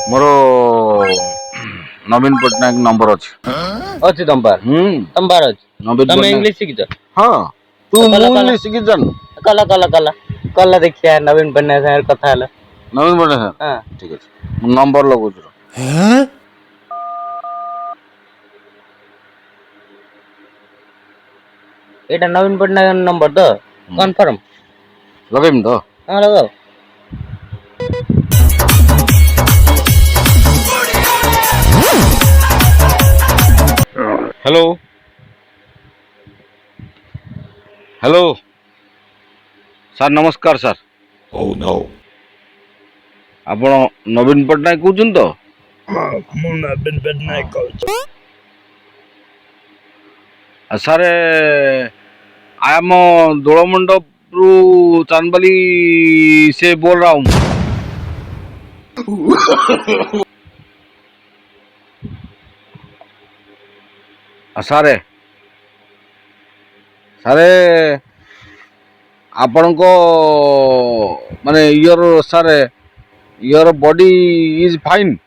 मोर नवीन Patnaik number अच्छी अच्छी तम पार तम पार अच्छी नवीन तमे पट्टनायक इंग्लिश शिखिଛ हाँ तू कला मु कला इंग्लिश शिखी जान कला कला कला कला देखिया नवीन पट्टनायक सागर कथा हला नवीन पट्टनायक हां ठीक है नंबर लगो एटा नवीन पट्टनायक नंबर तो कंफर्म लगेम तो हां लगाओ हेलो हेलो सर नमस्कार सर Oh no. आपण नवीन पट्टनायक कहउछन तो ମୁଁ ନବୀନ ପଟ୍ଟନାୟକ କହୁଛି। सर आई एम दोल मंडप रू चांदबाली से बोल रहा हूँ सारे सारे आपण को माने योर सारे योर बॉडी इज फाइन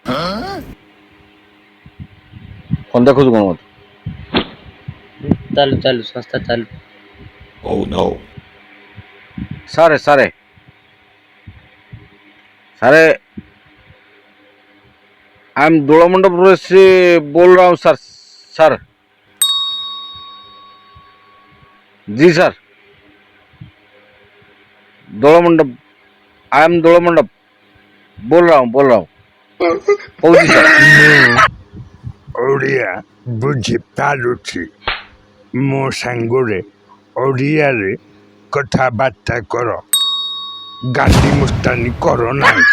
कौन देखो कौन मत चालू चालू संस्था चालू Oh no. सारे सारे सारे आई एम दोला मंडप से बोल रहा हूँ सर सर जी सर दोला मंडप आई एम दोला मंडप बोल रहा हूँ कौन सर ଓଡ଼ିଆ ବୁଝିପାରୁଛି ମୋ ସାଙ୍ଗରେ ଓଡ଼ିଆରେ କଥାବାର୍ତ୍ତା କର ଗାଲି ମୁସ୍ତାନି କର ନାହିଁ